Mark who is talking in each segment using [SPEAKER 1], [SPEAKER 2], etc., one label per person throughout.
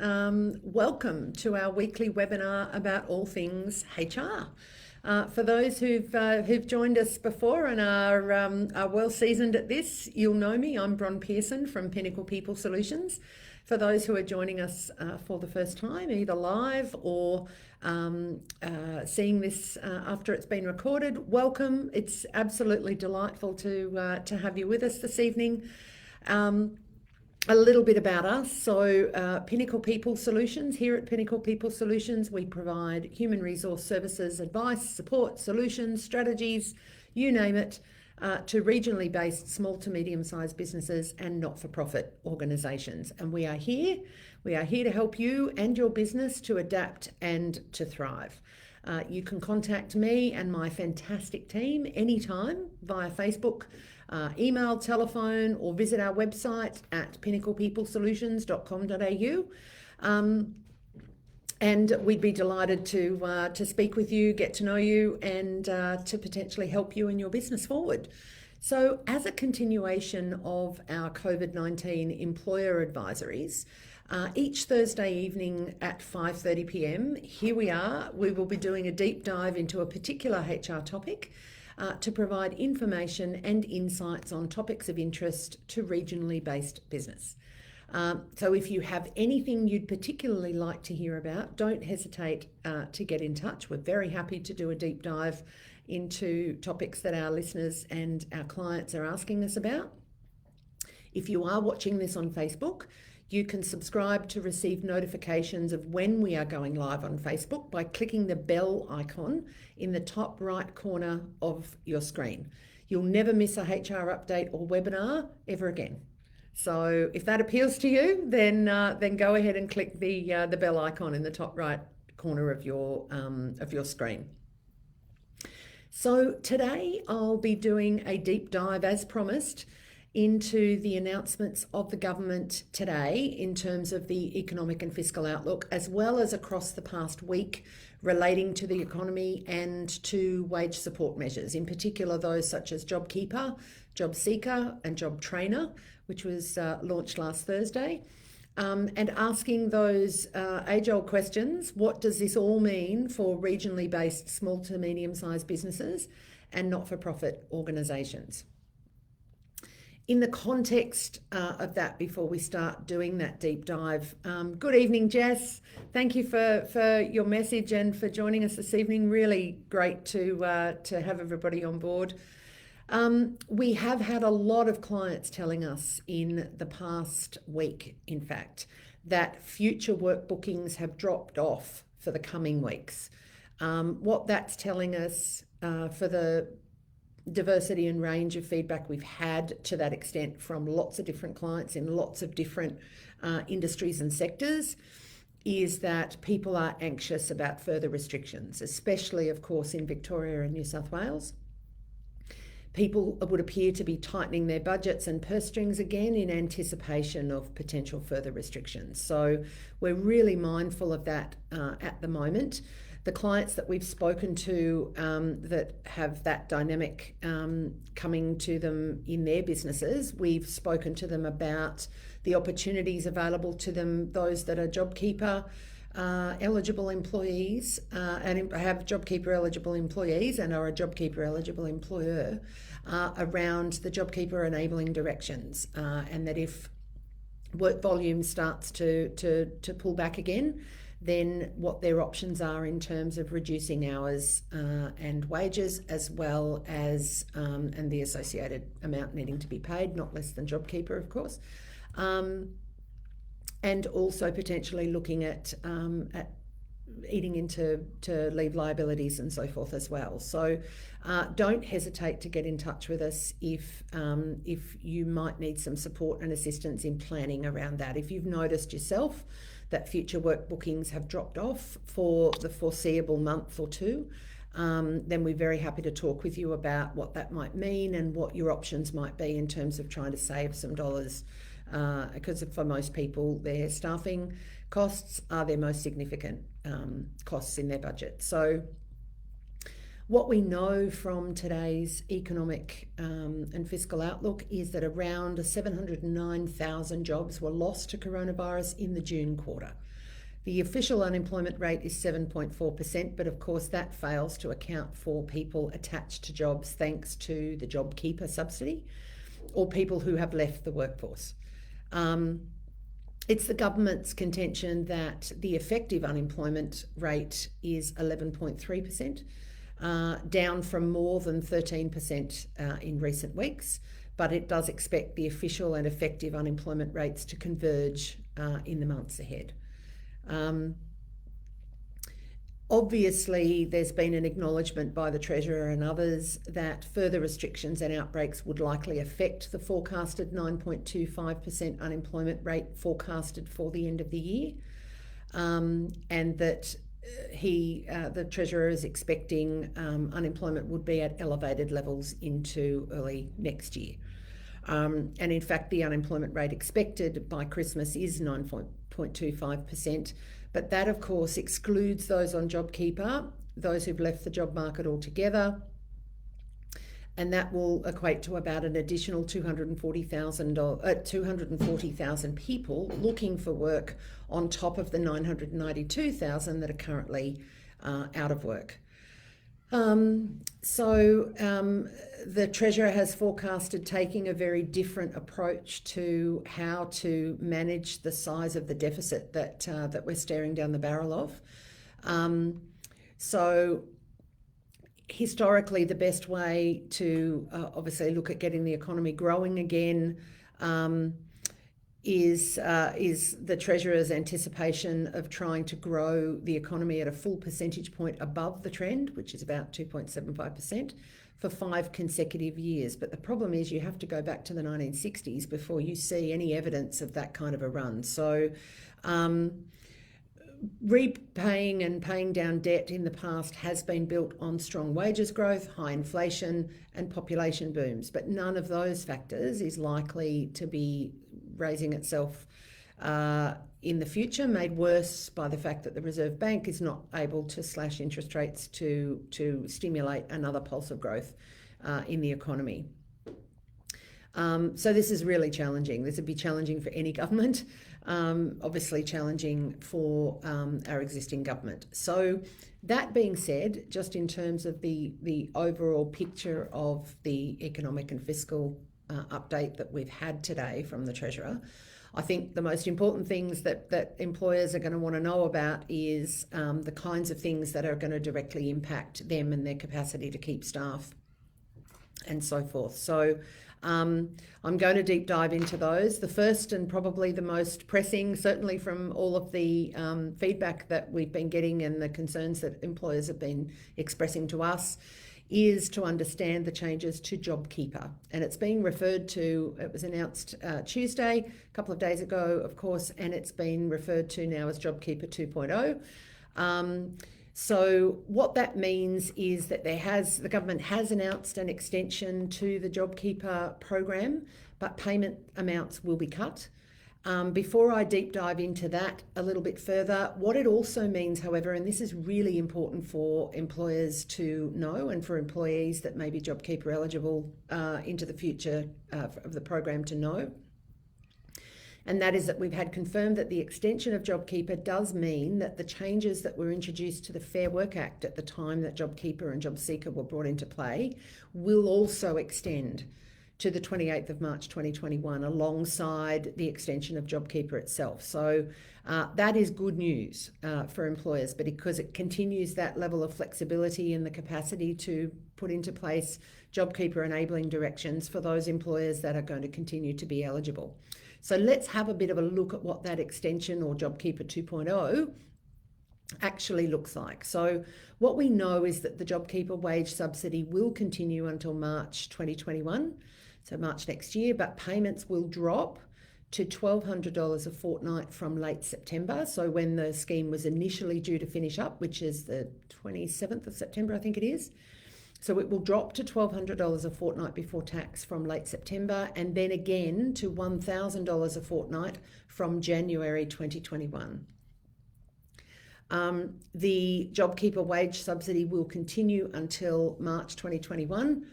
[SPEAKER 1] Welcome to our weekly webinar about all things HR. For those who've joined us before and are well seasoned at this, you'll know me. I'm Bronwyn Pearson from Pinnacle People Solutions. For those who are joining us for the first time, either live or seeing this after it's been recorded, welcome. It's absolutely delightful to have you with us this evening. A little bit about us. So Pinnacle People Solutions, here at Pinnacle People Solutions, we provide human resource services, advice, support, solutions, strategies, you name it, to regionally based small to medium-sized businesses and not-for-profit organisations. And we are here to help you and your business to adapt and to thrive. You can contact me and my fantastic team anytime via Facebook, email, telephone, or visit our website at pinnaclepeoplesolutions.com.au. And we'd be delighted to speak with you, get to know you, and to potentially help you in your business forward. So as a continuation of our COVID-19 employer advisories, each Thursday evening at 5:30 p.m, here we are. We will be doing a deep dive into a particular HR topic to provide information and insights on topics of interest to regionally based business. So if you have anything you'd particularly like to hear about, don't hesitate to get in touch. We're very happy to do a deep dive into topics that our listeners and our clients are asking us about. If you are watching this on Facebook, you can subscribe to receive notifications of when we are going live on Facebook by clicking the bell icon in the top right corner of your screen. You'll never miss a HR update or webinar ever again. So if that appeals to you, then go ahead and click the bell icon in the top right corner of your screen. So today I'll be doing a deep dive, as promised, into the announcements of the government today in terms of the economic and fiscal outlook, as well as across the past week relating to the economy and to wage support measures, in particular those such as JobKeeper, JobSeeker and JobTrainer, which was launched last Thursday, and asking those age-old questions. What does this all mean for regionally based small to medium-sized businesses and not-for-profit organisations? In the context of that, before we start doing that deep dive, good evening, Jess. Thank you for your message and for joining us this evening. Really great to have everybody on board. We have had a lot of clients telling us in the past week, in fact, that future work bookings have dropped off for the coming weeks. What that's telling us for the diversity and range of feedback we've had to that extent from lots of different clients in lots of different industries and sectors is that people are anxious about further restrictions, especially, of course, in Victoria and New South Wales. People would appear to be tightening their budgets and purse strings again in anticipation of potential further restrictions. So we're really mindful of that at the moment. The clients that we've spoken to that have that dynamic coming to them in their businesses, we've spoken to them about the opportunities available to them, those that are JobKeeper eligible employees and have JobKeeper eligible employees and are a JobKeeper eligible employer around the JobKeeper enabling directions, and that if work volume starts to pull back again, then what their options are in terms of reducing hours and wages, as well as and the associated amount needing to be paid, not less than JobKeeper, of course, and also potentially looking at eating into leave liabilities and so forth as well. So don't hesitate to get in touch with us if you might need some support and assistance in planning around that. If you've noticed yourself that future work bookings have dropped off for the foreseeable month or two, then we're very happy to talk with you about what that might mean and what your options might be in terms of trying to save some dollars, because for most people, their staffing costs are their most significant costs in their budget. So What we know from today's economic and fiscal outlook is that around 709,000 jobs were lost to coronavirus in the June quarter. The official unemployment rate is 7.4%, but of course that fails to account for people attached to jobs thanks to the JobKeeper subsidy or people who have left the workforce. It's the government's contention that the effective unemployment rate is 11.3%, down from more than 13% in recent weeks, but it does expect the official and effective unemployment rates to converge in the months ahead. Obviously, there's been an acknowledgement by the Treasurer and others that further restrictions and outbreaks would likely affect the forecasted 9.25% unemployment rate forecasted for the end of the year, and that the Treasurer is expecting unemployment would be at elevated levels into early next year. And in fact, the unemployment rate expected by Christmas is 9.25%, but that of course excludes those on JobKeeper, those who've left the job market altogether, and that will equate to about an additional 240,000 people looking for work on top of the 992,000 that are currently out of work. The Treasurer has forecasted taking a very different approach to how to manage the size of the deficit that we're staring down the barrel of. Historically, the best way to obviously look at getting the economy growing again is the Treasurer's anticipation of trying to grow the economy at a full percentage point above the trend, which is about 2.75%, for 5 consecutive years. But the problem is you have to go back to the 1960s before you see any evidence of that kind of a run. So repaying and paying down debt in the past has been built on strong wages growth, high inflation, and population booms, but none of those factors is likely to be raising itself in the future, made worse by the fact that the Reserve Bank is not able to slash interest rates to stimulate another pulse of growth in the economy. So this is really challenging. This would be challenging for any government, obviously challenging for our existing government. So that being said, just in terms of the overall picture of the economic and fiscal update that we've had today from the Treasurer, I think the most important things that employers are going to want to know about is the kinds of things that are going to directly impact them and their capacity to keep staff and so forth. So I'm going to deep dive into those. The first and probably the most pressing, certainly from all of the feedback that we've been getting and the concerns that employers have been expressing to us, is to understand the changes to JobKeeper. And it's being referred to, it was announced Tuesday, a couple of days ago, of course, and it's been referred to now as JobKeeper 2.0. So what that means is that the government has announced an extension to the JobKeeper program, but payment amounts will be cut. Before I deep dive into that a little bit further, what it also means, however, and this is really important for employers to know and for employees that may be JobKeeper eligible into the future of the program to know, and that is that we've had confirmed that the extension of JobKeeper does mean that the changes that were introduced to the Fair Work Act at the time that JobKeeper and JobSeeker were brought into play will also extend to the 28th of March 2021 alongside the extension of JobKeeper itself. So that is good news for employers, but because it continues that level of flexibility and the capacity to put into place JobKeeper enabling directions for those employers that are going to continue to be eligible. So let's have a bit of a look at what that extension or JobKeeper 2.0 actually looks like. So what we know is that the JobKeeper wage subsidy will continue until March 2021, so March next year, but payments will drop to $1,200 a fortnight from late September. So when the scheme was initially due to finish up, which is the 27th of September, I think it is. So it will drop to $1,200 a fortnight before tax from late September, and then again to $1,000 a fortnight from January 2021. The JobKeeper wage subsidy will continue until March 2021.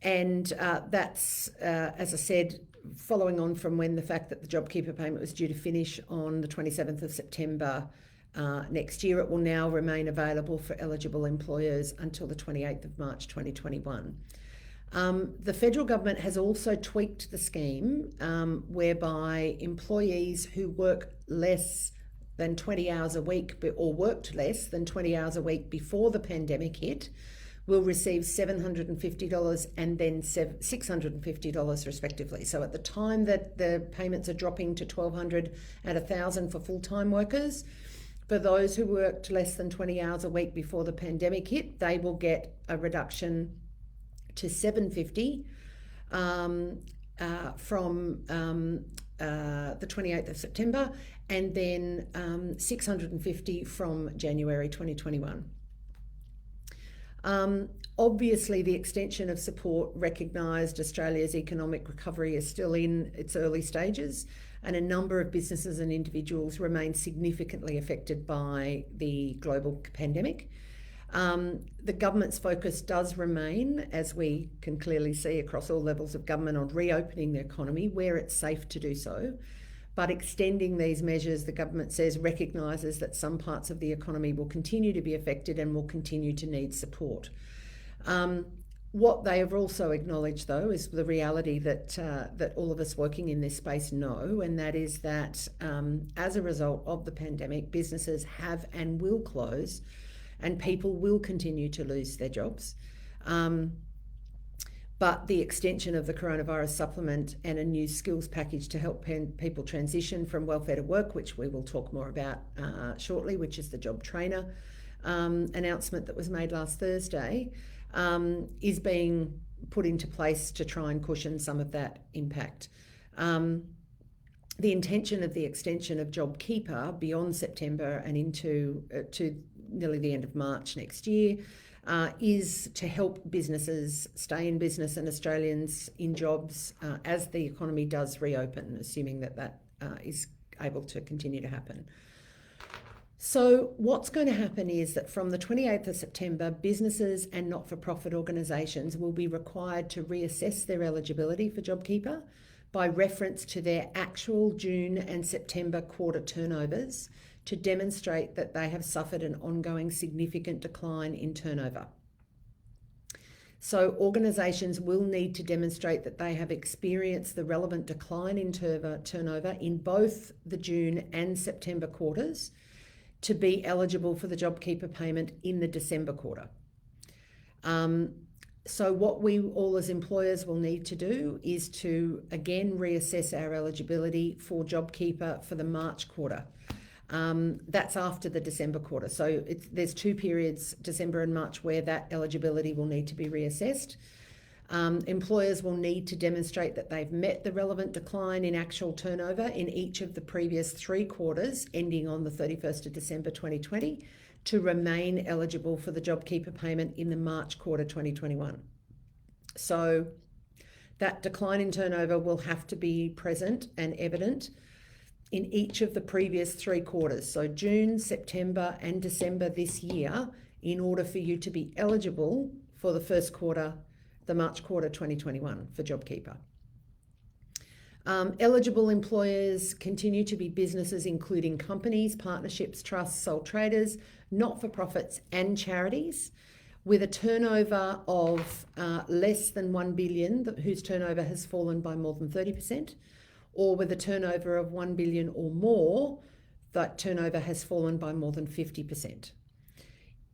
[SPEAKER 1] That's, as I said, following on from when the fact that the JobKeeper payment was due to finish on the 27th of September next year. It will now remain available for eligible employers until the 28th of March 2021. The federal government has also tweaked the scheme whereby employees who work less than 20 hours a week or worked less than 20 hours a week before the pandemic hit will receive $750 and then $650 respectively. So at the time that the payments are dropping to $1,200 and $1,000 for full-time workers, for those who worked less than 20 hours a week before the pandemic hit, they will get a reduction to $750 from the 28th of September, and then $650 from January 2021. Obviously, the extension of support recognised Australia's economic recovery is still in its early stages, and a number of businesses and individuals remain significantly affected by the global pandemic. The government's focus does remain, as we can clearly see across all levels of government, on reopening the economy where it's safe to do so. But extending these measures, the government says, recognises that some parts of the economy will continue to be affected and will continue to need support. What they have also acknowledged, though, is the reality that all of us working in this space know, and that is that as a result of the pandemic, businesses have and will close, and people will continue to lose their jobs. But the extension of the coronavirus supplement and a new skills package to help people transition from welfare to work, which we will talk more about shortly, which is the job trainer announcement that was made last Thursday, is being put into place to try and cushion some of that impact. The intention of the extension of JobKeeper beyond September and into to nearly the end of March next year is to help businesses stay in business and Australians in jobs as the economy does reopen, assuming that is able to continue to happen. So what's going to happen is that from the 28th of September, businesses and not-for-profit organisations will be required to reassess their eligibility for JobKeeper by reference to their actual June and September quarter turnovers to demonstrate that they have suffered an ongoing significant decline in turnover. So organisations will need to demonstrate that they have experienced the relevant decline in turnover in both the June and September quarters to be eligible for the JobKeeper payment in the December quarter. So what we all as employers will need to do is to again reassess our eligibility for JobKeeper for the March quarter. That's after the December quarter. So there's two periods, December and March, where that eligibility will need to be reassessed. Employers will need to demonstrate that they've met the relevant decline in actual turnover in each of the previous 3 quarters ending on the 31st of December 2020 to remain eligible for the JobKeeper payment in the March quarter 2021. So that decline in turnover will have to be present and evident in each of the previous 3 quarters, so June, September and December this year, in order for you to be eligible for the first quarter, the March quarter 2021 for JobKeeper. Eligible employers continue to be businesses including companies, partnerships, trusts, sole traders, not-for-profits and charities with a turnover of less than $1 billion, whose turnover has fallen by more than 30%, or with a turnover of $1 billion or more, that turnover has fallen by more than 50%.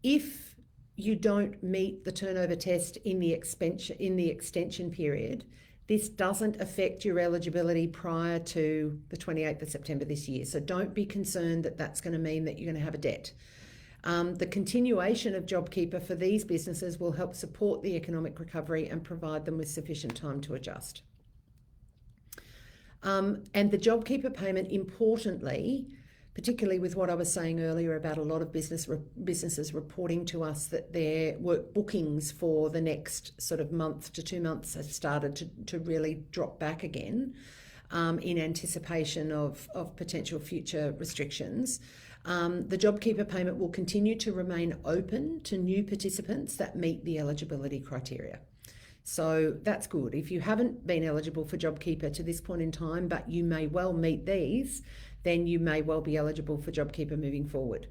[SPEAKER 1] If you don't meet the turnover test in the extension period, this doesn't affect your eligibility prior to the 28th of September this year. So don't be concerned that that's going to mean that you're going to have a debt. The continuation of JobKeeper for these businesses will help support the economic recovery and provide them with sufficient time to adjust. And the JobKeeper payment, importantly, particularly with what I was saying earlier about a lot of businesses reporting to us that their work bookings for the next sort of month to 2 months have started to really drop back again. in anticipation of potential future restrictions. The JobKeeper payment will continue to remain open to new participants that meet the eligibility criteria. So that's good. If you haven't been eligible for JobKeeper to this point in time, but you may well meet these, then you may well be eligible for JobKeeper moving forward.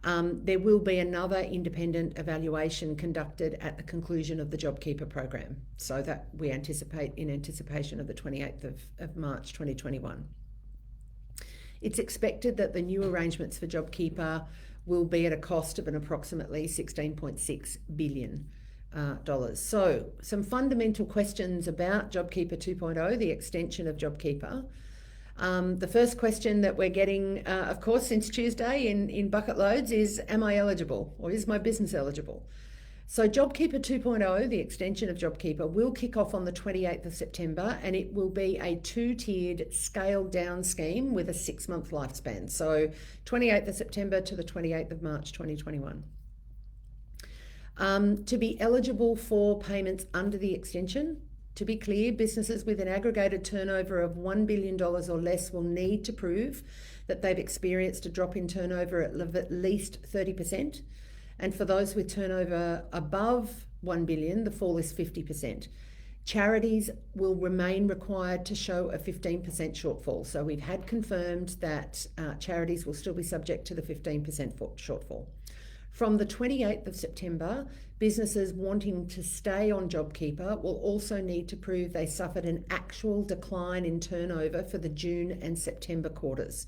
[SPEAKER 1] There will be another independent evaluation conducted at the conclusion of the JobKeeper program, so that we anticipate in anticipation of the 28th of March 2021. It's expected that the new arrangements for JobKeeper will be at a cost of an approximately $16.6 billion. So some fundamental questions about JobKeeper 2.0, the extension of JobKeeper. The first question that we're getting, of course, since Tuesday in bucket loads is, am I eligible, or is my business eligible? So JobKeeper 2.0, the extension of JobKeeper, will kick off on the 28th of September, and it will be a two-tiered scaled down scheme with a 6-month lifespan. So 28th of September to the 28th of March 2021. To be eligible for payments under the extension, to be clear, businesses with an aggregated turnover of $1 billion or less will need to prove that they've experienced a drop in turnover at least 30%. And for those with turnover above $1 billion, the fall is 50%. Charities will remain required to show a 15% shortfall. So we've had confirmed that charities will still be subject to the 15% shortfall. From the 28th of September, businesses wanting to stay on JobKeeper will also need to prove they suffered an actual decline in turnover for the June and September quarters.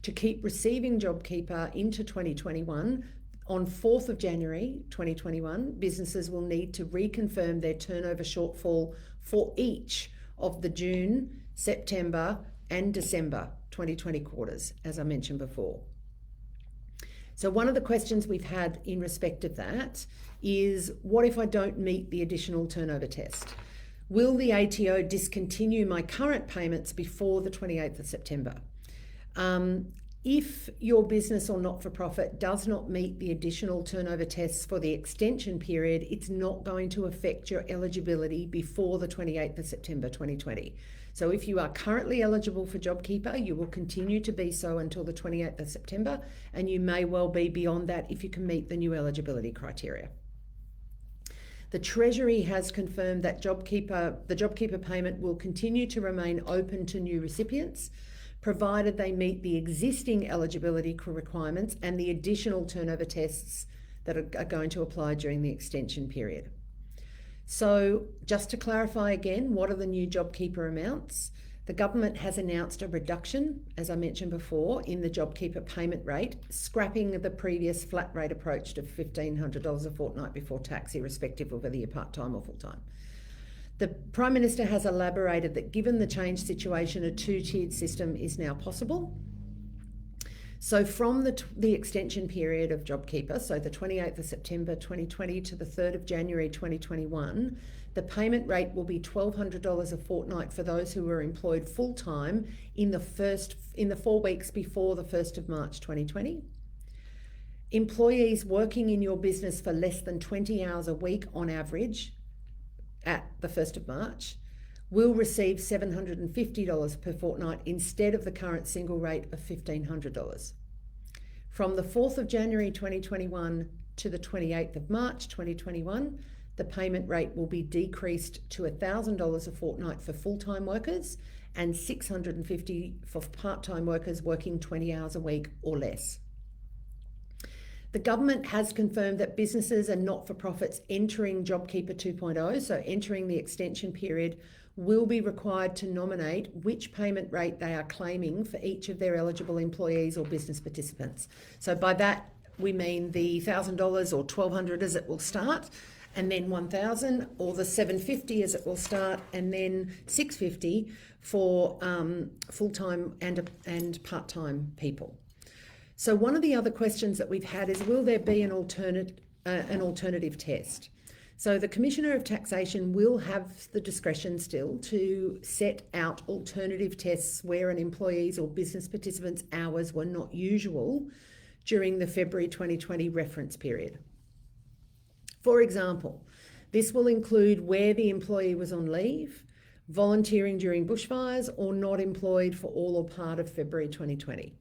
[SPEAKER 1] To keep receiving JobKeeper into 2021, on 4th of January 2021, businesses will need to reconfirm their turnover shortfall for each of the June, September and December 2020 quarters, as I mentioned before. So one of the questions we've had in respect of that is, what if I don't meet the additional turnover test? Will the ATO discontinue my current payments before the 28th of September? If your business or not-for-profit does not meet the additional turnover tests for the extension period, it's not going to affect your eligibility before the 28th of September 2020. So if you are currently eligible for JobKeeper, you will continue to be so until the 28th of September, and you may well be beyond that if you can meet the new eligibility criteria. The Treasury has confirmed that the JobKeeper payment will continue to remain open to new recipients, provided they meet the existing eligibility requirements and the additional turnover tests that are going to apply during the extension period. So just to clarify again, what are the new JobKeeper amounts? The government has announced a reduction, as I mentioned before, in the JobKeeper payment rate, scrapping the previous flat rate approach to $1,500 a fortnight before tax, irrespective of whether you're part-time or full-time. The Prime Minister has elaborated that given the changed situation, a two-tiered system is now possible. So from the extension period of JobKeeper, so the 28th of September 2020 to the 3rd of January 2021, the payment rate will be $1,200 a fortnight for those who were employed full-time in the 4 weeks before the 1st of March 2020. Employees working in your business for less than 20 hours a week on average at the 1st of March will receive $750 per fortnight instead of the current single rate of $1,500. From the 4th of January 2021 to the 28th of March 2021, the payment rate will be decreased to $1,000 a fortnight for full-time workers and $650 for part-time workers working 20 hours a week or less. The government has confirmed that businesses and not-for-profits entering JobKeeper 2.0, so entering the extension period, will be required to nominate which payment rate they are claiming for each of their eligible employees or business participants. So by that, we mean the $1,000 or $1,200 as it will start, and then $1,000, or the $750 as it will start, and then $650 for full-time and part-time people. So one of the other questions that we've had is, will there be an alternative test? So the Commissioner of Taxation will have the discretion still to set out alternative tests where an employee's or business participant's hours were not usual during the February 2020 reference period. For example, this will include where the employee was on leave, volunteering during bushfires, or not employed for all or part of February 2020.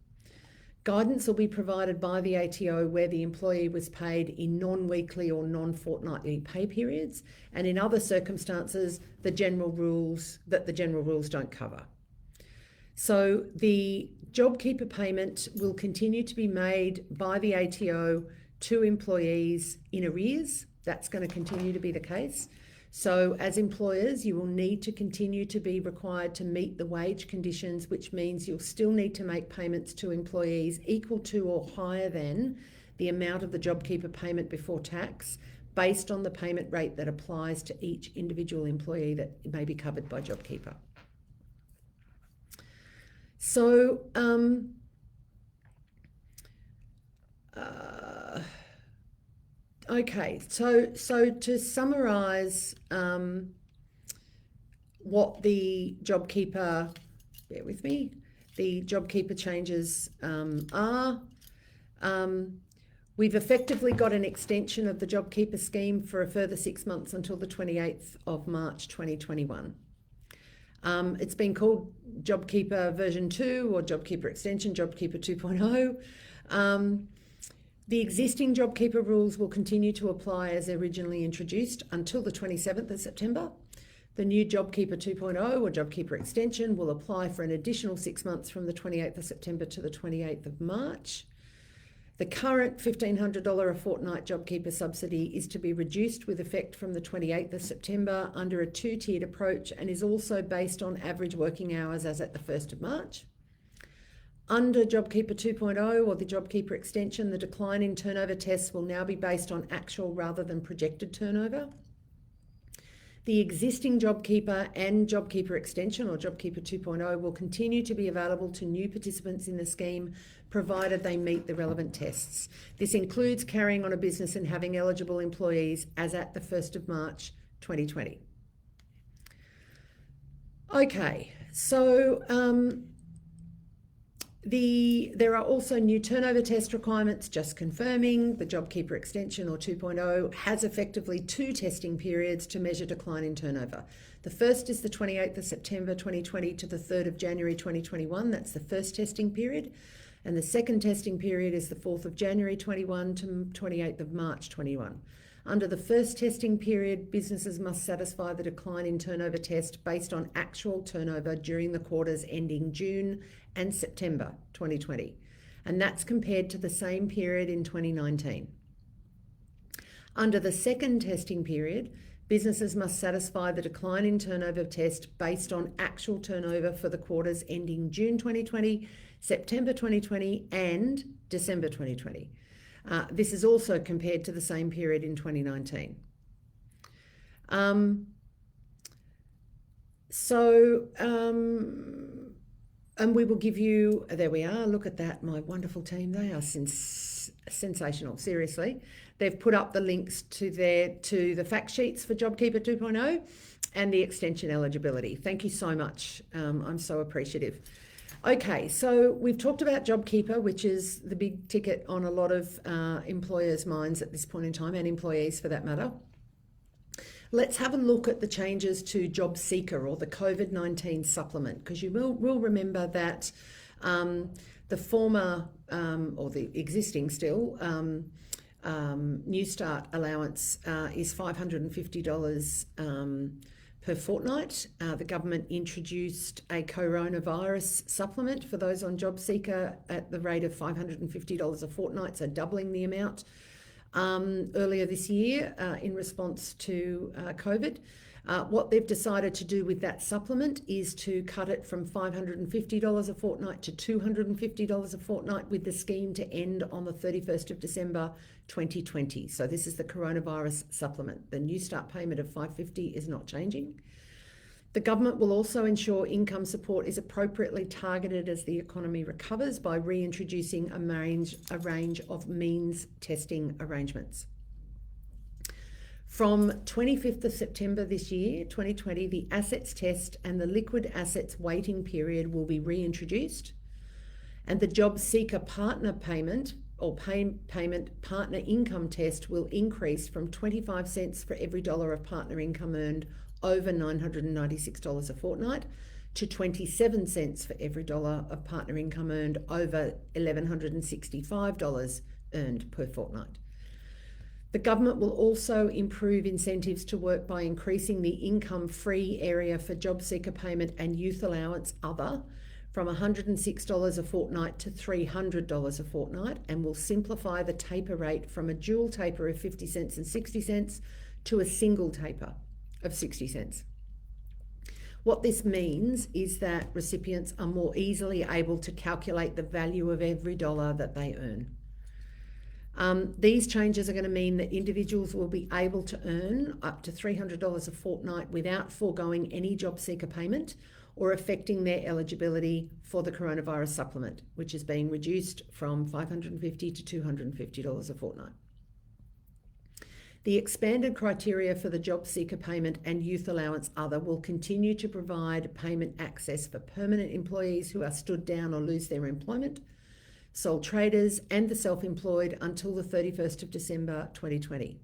[SPEAKER 1] Guidance will be provided by the ATO where the employee was paid in non-weekly or non-fortnightly pay periods, and in other circumstances, the general rules don't cover. So the JobKeeper payment will continue to be made by the ATO to employees in arrears. That's going to continue to be the case. So as employers, you will need to continue to be required to meet the wage conditions, which means you'll still need to make payments to employees equal to or higher than the amount of the JobKeeper payment before tax, based on the payment rate that applies to each individual employee that may be covered by JobKeeper. So, okay, so to summarise what the JobKeeper, bear with me, the JobKeeper changes are, we've effectively got an extension of the JobKeeper scheme for a further 6 months until the 28th of March 2021. It's been called JobKeeper version 2 or JobKeeper extension, JobKeeper 2.0. The existing JobKeeper rules will continue to apply as originally introduced until the 27th of September. The new JobKeeper 2.0 or JobKeeper extension will apply for an additional 6 months from the 28th of September to the 28th of March. The current $1,500 a fortnight JobKeeper subsidy is to be reduced with effect from the 28th of September under a two-tiered approach, and is also based on average working hours as at the 1st of March. Under JobKeeper 2.0 or the JobKeeper extension, the decline in turnover tests will now be based on actual rather than projected turnover. The existing JobKeeper and JobKeeper extension or JobKeeper 2.0 will continue to be available to new participants in the scheme, provided they meet the relevant tests. This includes carrying on a business and having eligible employees as at the 1st of March 2020. Okay, so there are also new turnover test requirements, just confirming the JobKeeper extension or 2.0 has effectively 2 testing periods to measure decline in turnover. The first is the 28th of September 2020 to the 3rd of January 2021. That's the first testing period. And the second testing period is the 4th of January 21 to 28th of March 21. Under the first testing period, businesses must satisfy the decline in turnover test based on actual turnover during the quarters ending June and September 2020. And that's compared to the same period in 2019. Under the second testing period, businesses must satisfy the decline in turnover test based on actual turnover for the quarters ending June 2020, September 2020, and December 2020. This is also compared to the same period in 2019. And we will give you, there we are, look at that, my wonderful team, they are sensational, seriously. They've put up the links to the fact sheets for JobKeeper 2.0 and the extension eligibility. Thank you so much, I'm so appreciative. Okay, so we've talked about JobKeeper, which is the big ticket on a lot of employers' minds at this point in time, and employees for that matter. Let's have a look at the changes to Job Seeker or the COVID-19 supplement, because you will remember that the former or the existing still New Start allowance is $550 per fortnight. The government introduced a coronavirus supplement for those on Job Seeker at the rate of $550 a fortnight, so doubling the amount earlier this year in response to COVID. What they've decided to do with that supplement is to cut it from $550 a fortnight to $250 a fortnight, with the scheme to end on the 31st of December 2020. So this is the coronavirus supplement. The New Start payment of $550 is not changing. The government will also ensure income support is appropriately targeted as the economy recovers by reintroducing a range of means testing arrangements. From 25th of September this year, 2020, the assets test and the liquid assets waiting period will be reintroduced, and the Job Seeker partner payment or payment partner income test will increase from 25 cents for every dollar of partner income earned over $996 a fortnight to 27 cents for every dollar of partner income earned over $1,165 earned per fortnight. The government will also improve incentives to work by increasing the income-free area for job seeker payment and youth allowance other from $106 a fortnight to $300 a fortnight, and will simplify the taper rate from a dual taper of 50 cents and 60 cents to a single taper of 60 cents. What this means is that recipients are more easily able to calculate the value of every dollar that they earn. These changes are going to mean that individuals will be able to earn up to $300 a fortnight without foregoing any job seeker payment or affecting their eligibility for the coronavirus supplement, which is being reduced from $550 to $250 a fortnight. The expanded criteria for the job seeker payment and youth allowance other will continue to provide payment access for permanent employees who are stood down or lose their employment, sole traders and the self-employed until the 31st of December 2020.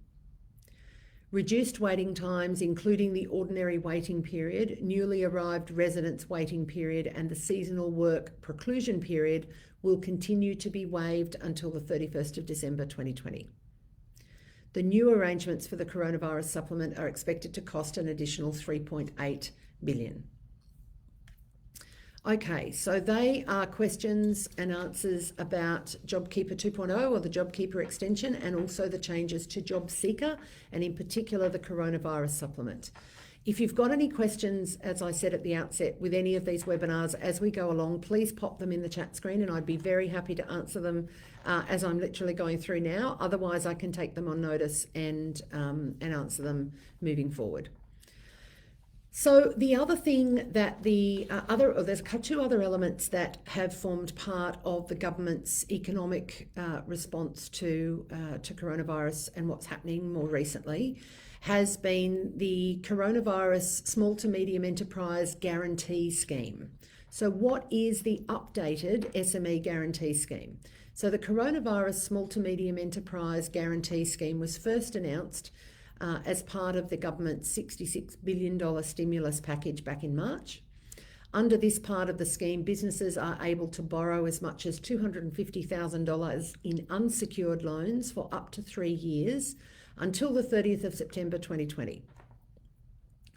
[SPEAKER 1] Reduced waiting times, including the ordinary waiting period, newly arrived residents waiting period and the seasonal work preclusion period, will continue to be waived until the 31st of December 2020. The new arrangements for the coronavirus supplement are expected to cost an additional $3.8 billion. Okay, so they are questions and answers about JobKeeper 2.0 or the JobKeeper extension, and also the changes to Job Seeker, and in particular the coronavirus supplement. If you've got any questions, as I said at the outset, with any of these webinars as we go along, please pop them in the chat screen and I'd be very happy to answer them as I'm literally going through now. Otherwise, I can take them on notice and answer them moving forward. So the other thing that there's two other elements that have formed part of the government's economic response to coronavirus and what's happening more recently has been the Coronavirus Small to Medium Enterprise Guarantee Scheme. So what is the updated SME Guarantee Scheme? So the Coronavirus Small to Medium Enterprise Guarantee Scheme was first announced as part of the government's $66 billion stimulus package back in March. Under this part of the scheme, businesses are able to borrow as much as $250,000 in unsecured loans for up to 3 years until the 30th of September 2020.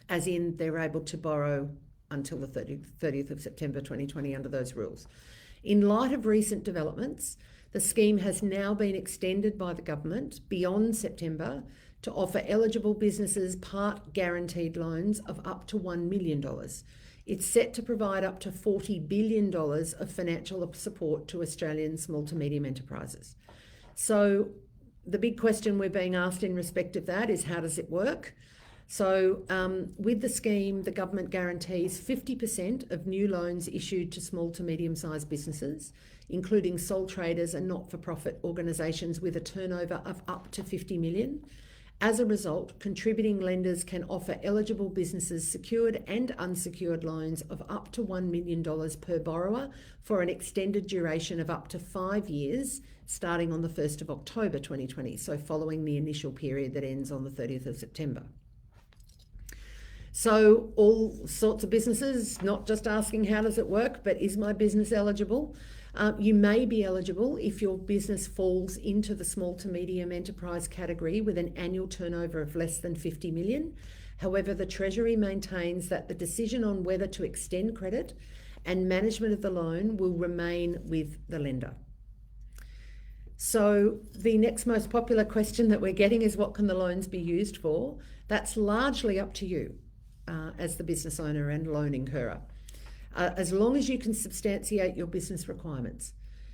[SPEAKER 1] As in, they're able to borrow until the 30th of September 2020 under those rules. In light of recent developments, the scheme has now been extended by the government beyond September to offer eligible businesses part guaranteed loans of up to $1 million. It's set to provide up to $40 billion of financial support to Australian small to medium enterprises. So the big question we're being asked in respect of that is, how does it work? So with the scheme, the government guarantees 50% of new loans issued to small to medium-sized businesses, including sole traders and not-for-profit organisations with a turnover of up to $50 million. As a result, contributing lenders can offer eligible businesses secured and unsecured loans of up to $1 million per borrower for an extended duration of up to 5 years, starting on the 1st of October 2020, so following the initial period that ends on the 30th of September. So all sorts of businesses, not just asking how does it work, but is my business eligible? You may be eligible if your business falls into the small to medium enterprise category with an annual turnover of less than 50 million. However, the Treasury maintains that the decision on whether to extend credit and management of the loan will remain with the lender. So the next most popular question that we're getting is, what can the loans be used for? That's largely up to you as the business owner and loan incurrer. As long as you can substantiate your business requirements.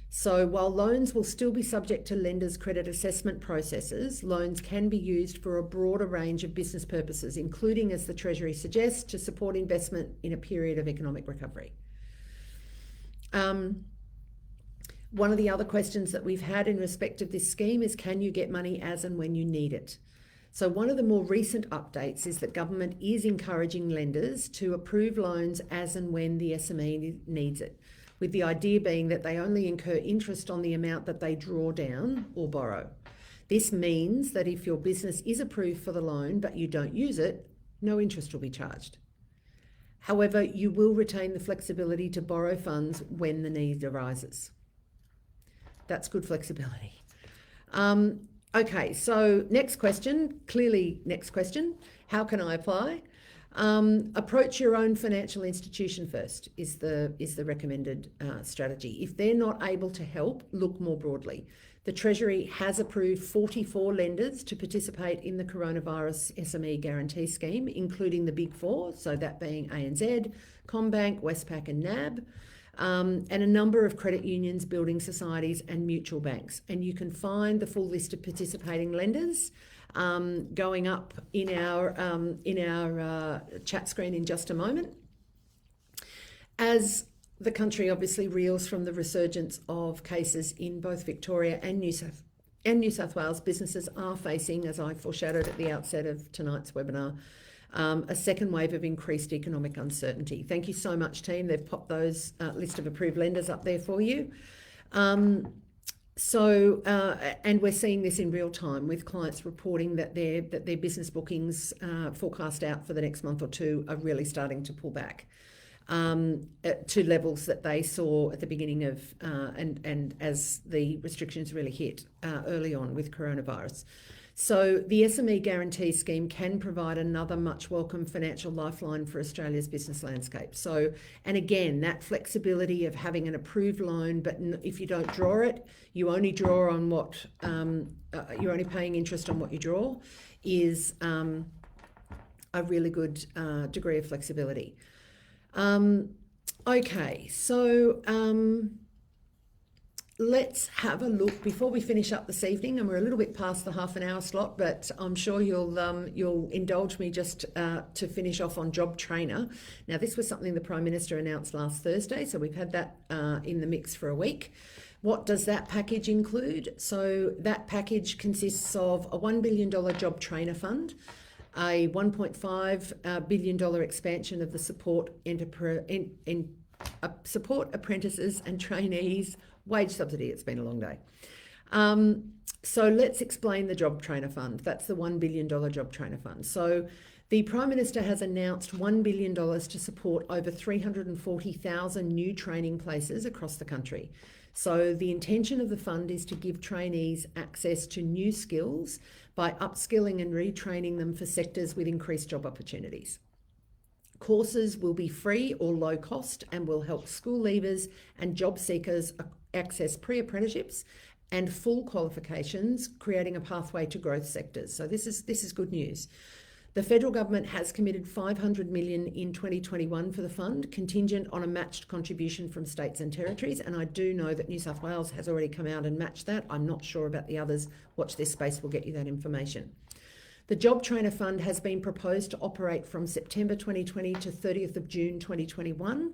[SPEAKER 1] So while loans will still be subject to lenders' credit assessment processes, loans can be used for a broader range of business purposes, including, as the Treasury suggests, to support investment in a period of economic recovery. One of the other questions that we've had in respect of this scheme is, can you get money as and when you need it? So one of the more recent updates is that government is encouraging lenders to approve loans as and when the SME needs it, with the idea being that they only incur interest on the amount that they draw down or borrow. This means that if your business is approved for the loan but you don't use it, No interest will be charged. However, you will retain the flexibility to borrow funds when the need arises. That's good flexibility. Okay, so next question, clearly next question, how can I apply? Approach your own financial institution first is the recommended strategy. If they're not able to help, look more broadly. The Treasury has approved 44 lenders to participate in the Coronavirus SME Guarantee Scheme, including the Big Four, so that being ANZ, CommBank, Westpac and NAB, and a number of credit unions, building societies and mutual banks. And you can find the full list of participating lenders going up in our chat screen in just a moment. As the country obviously reels from the resurgence of cases in both Victoria and New South Wales, businesses are facing, as I foreshadowed at the outset of tonight's webinar, a second wave of increased economic uncertainty. Thank you so much, team. They've popped those list of approved lenders up there for you. And we're seeing this in real time with clients reporting that their business bookings forecast out for the next month or two are really starting to pull back to levels that they saw at the beginning of and as the restrictions really hit early on with coronavirus. So the SME Guarantee Scheme can provide another much welcome financial lifeline for Australia's business landscape. So, and again, that flexibility of having an approved loan, but if you don't draw it, you only draw on what, you're only paying interest on what you draw, is a really good degree of flexibility. Okay, so let's have a look before we finish up this evening, and we're a little bit past the half an hour slot, but I'm sure you'll indulge me just to finish off on Job Trainer. Now, this was something the Prime Minister announced last Thursday, so we've had that in the mix for a week. What does that package include? So that package consists of a $1 billion Job Trainer Fund, a $1.5 billion expansion of the support apprentices and trainees wage subsidy. It's been a long day. So let's explain the Job Trainer Fund. That's the $1 billion Job Trainer Fund. So the Prime Minister has announced $1 billion to support over 340,000 new training places across the country. So the intention of the fund is to give trainees access to new skills by upskilling and retraining them for sectors with increased job opportunities. Courses will be free or low cost and will help school leavers and job seekers access pre-apprenticeships and full qualifications, creating a pathway to growth sectors. So this is good news. The federal government has committed $500 million in 2021 for the fund, contingent on a matched contribution from states and territories. And I do know that New South Wales has already come out and matched that. I'm not sure about the others. Watch this space, we'll get you that information. The Job Trainer Fund has been proposed to operate from September 2020 to 30th of June 2021.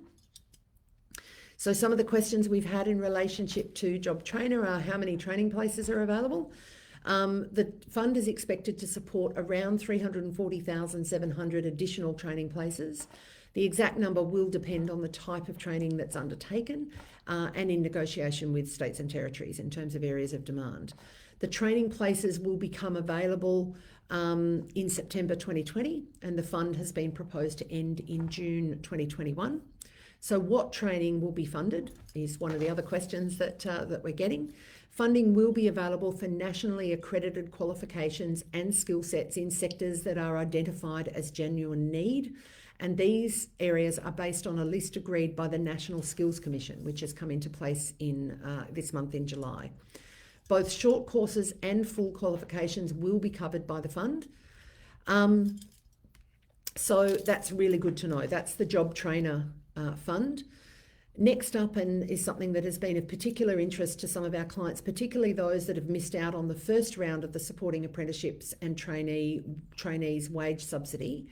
[SPEAKER 1] So some of the questions we've had in relationship to Job Trainer are how many training places are available? The fund is expected to support around 340,700 additional training places. The exact number will depend on the type of training that's undertaken and in negotiation with states and territories in terms of areas of demand. The training places will become available in September 2020, and the fund has been proposed to end in June 2021. So what training will be funded is one of the other questions that we're getting. Funding will be available for nationally accredited qualifications and skill sets in sectors that are identified as genuine need. And these areas are based on a list agreed by the National Skills Commission, which has come into place in this month in July. Both short courses and full qualifications will be covered by the fund. So that's really good to know. That's the Job Trainer Fund. Next up, and is something that has been of particular interest to some of our clients, particularly those that have missed out on the first round of the Supporting Apprenticeships and Trainees Wage Subsidy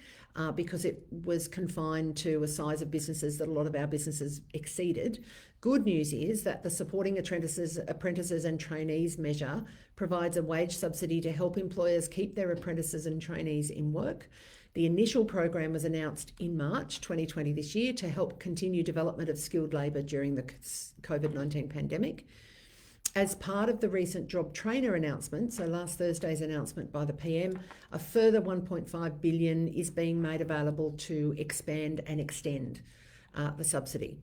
[SPEAKER 1] because it was confined to a size of businesses that a lot of our businesses exceeded. Good news is that the Supporting Apprentices and Trainees measure provides a wage subsidy to help employers keep their apprentices and trainees in work. The initial program was announced in March 2020 this year to help continue development of skilled labour during the COVID-19 pandemic. As part of the recent job trainer announcement, so last Thursday's announcement by the PM, a further $1.5 billion is being made available to expand and extend the subsidy.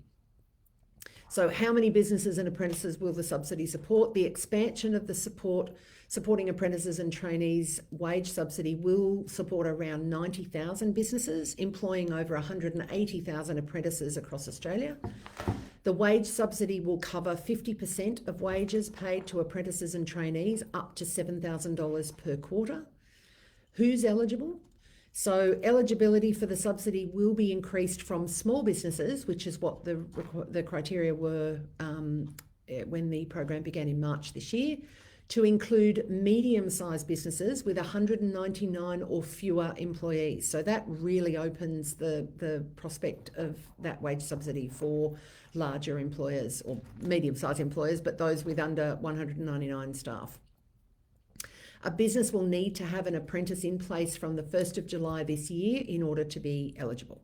[SPEAKER 1] So how many businesses and apprentices will the subsidy support? The expansion of the supporting apprentices and trainees wage subsidy will support around 90,000 businesses, employing over 180,000 apprentices across Australia. The wage subsidy will cover 50% of wages paid to apprentices and trainees up to $7,000 per quarter. Who's eligible? So eligibility for the subsidy will be increased from small businesses, which is what the criteria were when the program began in March this year, to include medium-sized businesses with 199 or fewer employees. So that really opens the prospect of that wage subsidy for larger employers or medium-sized employers, but those with under 199 staff. A business will need to have an apprentice in place from the 1st of July this year in order to be eligible.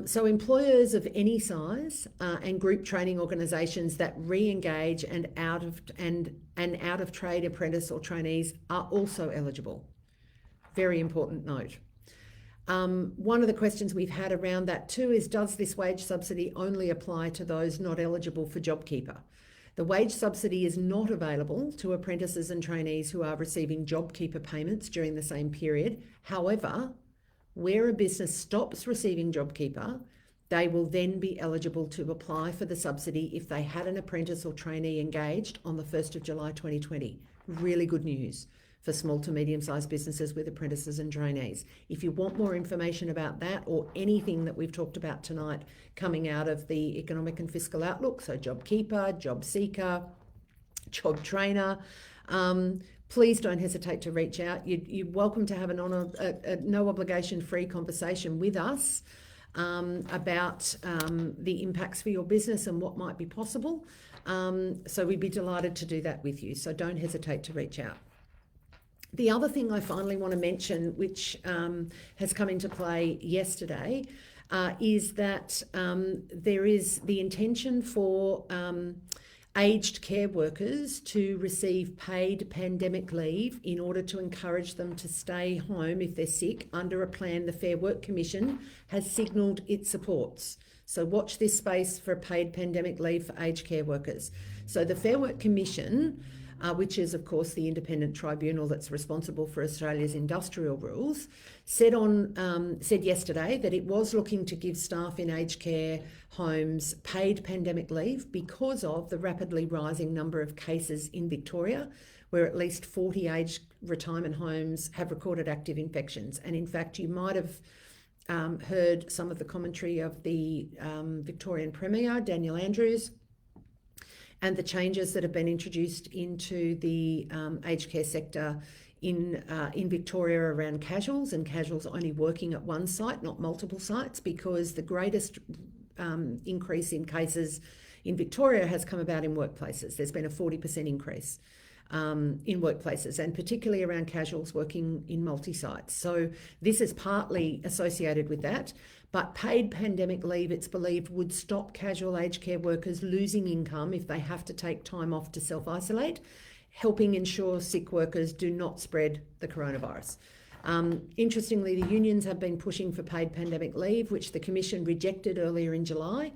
[SPEAKER 1] So employers of any size and group training organisations that re-engage and out of trade apprentice or trainees are also eligible. Very important note. One of the questions we've had around that too is, does this wage subsidy only apply to those not eligible for JobKeeper? The wage subsidy is not available to apprentices and trainees who are receiving JobKeeper payments during the same period. However, where a business stops receiving JobKeeper, they will then be eligible to apply for the subsidy if they had an apprentice or trainee engaged on the 1st of July 2020. Really good news for small to medium-sized businesses with apprentices and trainees. If you want more information about that or anything that we've talked about tonight coming out of the Economic and Fiscal Outlook, so JobKeeper, Job Seeker, Job Trainer, please don't hesitate to reach out. You're welcome to have a no obligation free conversation with us about the impacts for your business and what might be possible. So we'd be delighted to do that with you. So don't hesitate to reach out. The other thing I finally want to mention, which has come into play yesterday, is that there is the intention for aged care workers to receive paid pandemic leave in order to encourage them to stay home if they're sick under a plan the Fair Work Commission has signalled it supports. So watch this space for paid pandemic leave for aged care workers. So the Fair Work Commission, which is of course the independent tribunal that's responsible for Australia's industrial rules, said yesterday that it was looking to give staff in aged care homes paid pandemic leave because of the rapidly rising number of cases in Victoria, where at least 40 aged retirement homes have recorded active infections. And in fact, you might have heard some of the commentary of the Victorian Premier, Daniel Andrews, and the changes that have been introduced into the aged care sector in Victoria around casuals, and casuals only working at one site, not multiple sites, because the greatest increase in cases in Victoria has come about in workplaces. There's been a 40% increase in workplaces, and particularly around casuals working in multi-sites. So this is partly associated with that. But paid pandemic leave, it's believed, would stop casual aged care workers losing income if they have to take time off to self-isolate, helping ensure sick workers do not spread the coronavirus. Interestingly, the unions have been pushing for paid pandemic leave, which the Commission rejected earlier in July,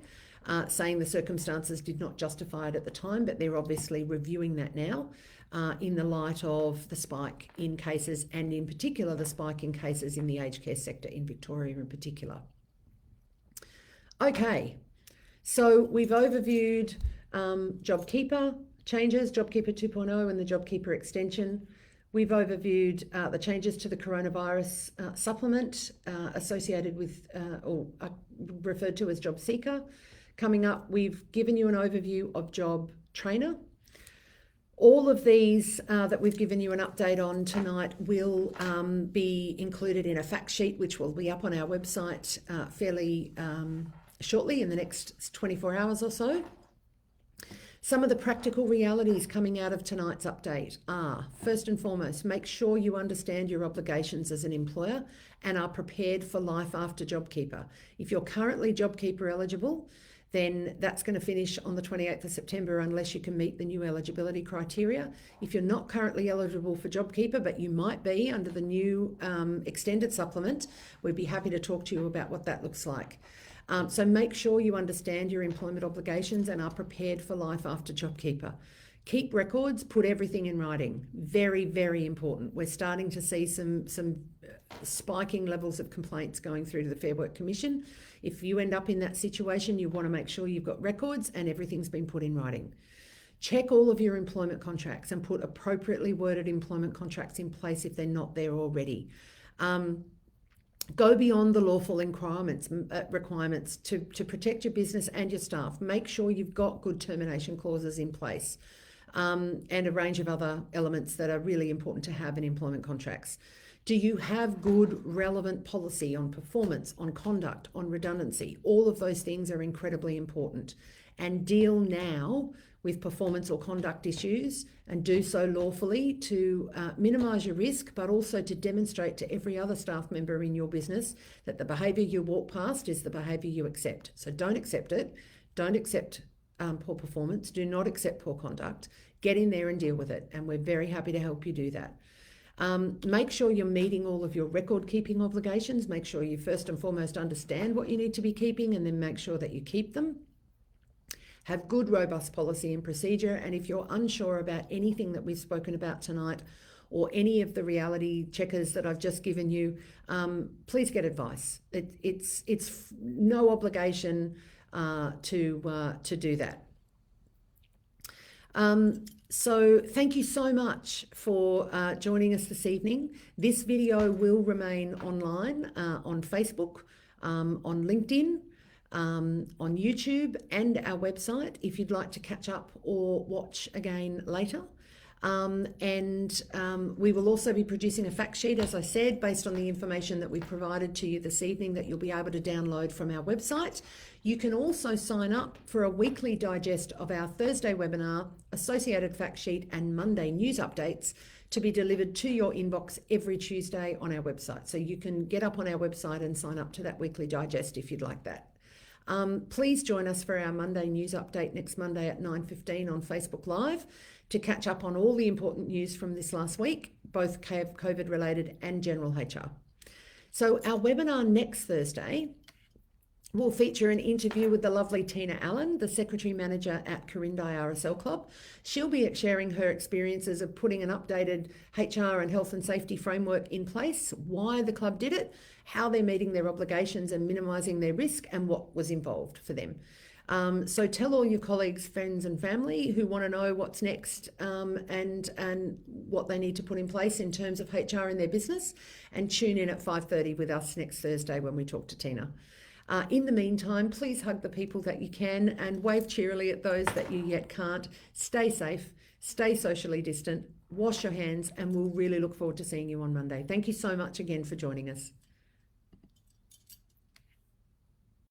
[SPEAKER 1] saying the circumstances did not justify it at the time, but they're obviously reviewing that now in the light of the spike in cases, and in particular the spike in cases in the aged care sector in Victoria in particular. Okay, so we've overviewed JobKeeper changes, JobKeeper 2.0 and the JobKeeper extension. We've overviewed the changes to the coronavirus supplement associated with or referred to as Job Seeker. Coming up, we've given you an overview of Job Trainer. All of these that we've given you an update on tonight will be included in a fact sheet, which will be up on our website fairly shortly in the next 24 hours or so. Some of the practical realities coming out of tonight's update are, first and foremost, make sure you understand your obligations as an employer and are prepared for life after JobKeeper. If you're currently JobKeeper eligible, then that's going to finish on the 28th of September unless you can meet the new eligibility criteria. If you're not currently eligible for JobKeeper, but you might be under the new extended supplement, we'd be happy to talk to you about what that looks like. So make sure you understand your employment obligations and are prepared for life after JobKeeper. Keep records, put everything in writing. Very, very important. We're starting to see some spiking levels of complaints going through to the Fair Work Commission. If you end up in that situation, you want to make sure you've got records and everything's been put in writing. Check all of your employment contracts and put appropriately worded employment contracts in place if they're not there already. Go beyond the lawful requirements to protect your business and your staff. Make sure you've got good termination clauses in place, and a range of other elements that are really important to have in employment contracts. Do you have good, relevant policy on performance, on conduct, on redundancy? All of those things are incredibly important. And deal now with performance or conduct issues, and do so lawfully to minimise your risk, but also to demonstrate to every other staff member in your business that the behaviour you walk past is the behaviour you accept. So don't accept it. Don't accept poor performance. Do not accept poor conduct. Get in there and deal with it. And we're very happy to help you do that. Make sure you're meeting all of your record keeping obligations. Make sure you first and foremost understand what you need to be keeping, and then make sure that you keep them. Have good, robust policy and procedure. And if you're unsure about anything that we've spoken about tonight, or any of the reality checkers that I've just given you, please get advice. It's no obligation to do that. So thank you so much for joining us this evening. This video will remain online on Facebook, on LinkedIn, on YouTube, and our website if you'd like to catch up or watch again later. We will also be producing a fact sheet, as I said, based on the information that we provided to you this evening, that you'll be able to download from our website. You can also sign up for a weekly digest of our Thursday webinar, associated fact sheet, and Monday news updates to be delivered to your inbox every Tuesday on our website. So you can get up on our website and sign up to that weekly digest if you'd like that. Please join us for our Monday news update next Monday at 9:15 on Facebook Live to catch up on all the important news from this last week, both COVID related and general HR. So our webinar next Thursday will feature an interview with the lovely Tina Allen, the Secretary Manager at Corindi RSL Club. She'll be sharing her experiences of putting an updated HR and health and safety framework in place, why the club did it, how they're meeting their obligations and minimising their risk, and what was involved for them. So tell all your colleagues, friends and family who want to know what's next, and what they need to put in place in terms of HR in their business, and tune in at 5:30 with us next Thursday when we talk to Tina. In the meantime, please hug the people that you can and wave cheerily at those that you yet can't. Stay safe, stay socially distant, wash your hands, and we'll really look forward to seeing you on Monday. Thank you so much again for joining us.